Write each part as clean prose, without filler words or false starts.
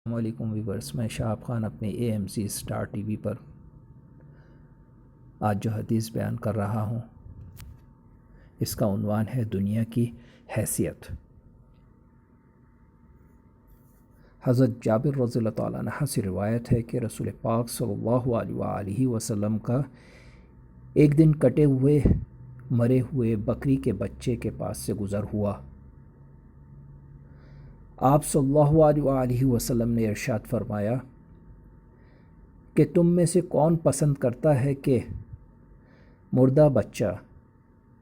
السلام علیکم ویورس، میں شہاب خان اپنے AMC اسٹار ٹی وی پر آج جو حدیث بیان کر رہا ہوں اس کا عنوان ہے دنیا کی حیثیت۔ حضرت جابر رضی اللہ تعالیٰ عنہ سے روایت ہے کہ رسول پاک صلی اللہ علیہ وآلہ وسلم کا ایک دن کٹے ہوئے مرے ہوئے بکری کے بچے کے پاس سے گزر ہوا۔ آپ صلی اللہ علیہ وآلہ وسلم نے ارشاد فرمایا کہ تم میں سے کون پسند کرتا ہے کہ مردہ بچہ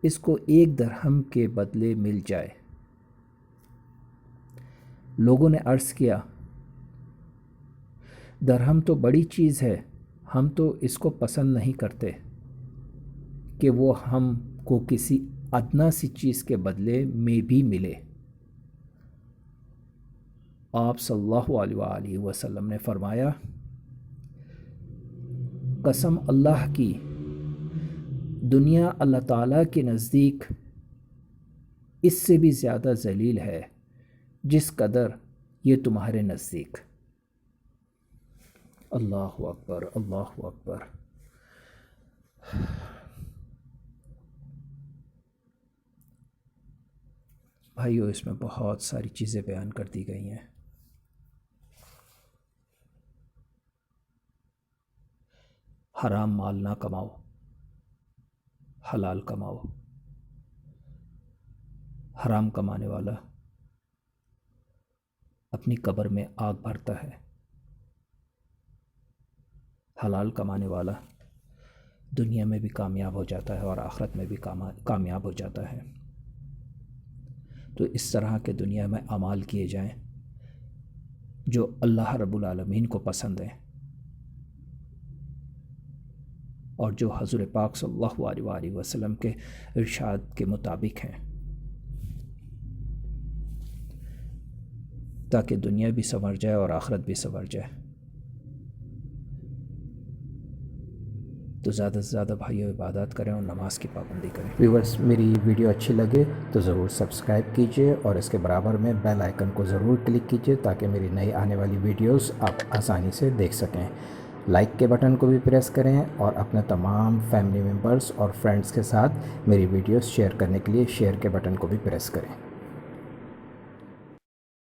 اس کو 1 درہم کے بدلے مل جائے؟ لوگوں نے عرض کیا، درہم تو بڑی چیز ہے، ہم تو اس کو پسند نہیں کرتے کہ وہ ہم کو کسی ادنا سی چیز کے بدلے میں بھی ملے۔ آپ صلی اللہ علیہ وآلہ وسلم نے فرمایا، قسم اللہ کی، دنیا اللہ تعالیٰ کے نزدیک اس سے بھی زیادہ ذلیل ہے جس قدر یہ تمہارے نزدیک۔ اللہ اکبر، اللہ اکبر۔ بھائیو، اس میں بہت ساری چیزیں بیان کر دی گئی ہیں۔ حرام مال نہ کماؤ، حلال کماؤ۔ حرام کمانے والا اپنی قبر میں آگ بھرتا ہے، حلال کمانے والا دنیا میں بھی کامیاب ہو جاتا ہے اور آخرت میں بھی کامیاب ہو جاتا ہے۔ تو اس طرح کے دنیا میں اعمال کیے جائیں جو اللہ رب العالمین کو پسند ہیں اور جو حضور پاک صلی اللہ علیہ وآلہ وسلم کے ارشاد کے مطابق ہیں، تاکہ دنیا بھی سنور جائے اور آخرت بھی سنور جائے۔ تو زیادہ سے زیادہ بھائیوں عبادات کریں اور نماز کی پابندی کریں۔ ویورز، میری ویڈیو اچھی لگے تو ضرور سبسکرائب کیجئے اور اس کے برابر میں بیل آئیکن کو ضرور کلک کیجئے تاکہ میری نئی آنے والی ویڈیوز آپ آسانی سے دیکھ سکیں۔ لائک کے بٹن کو بھی پریس کریں اور اپنے تمام فیملی ممبرز اور فرینڈز کے ساتھ میری ویڈیوز شیئر کرنے کے لیے شیئر کے بٹن کو بھی پریس کریں۔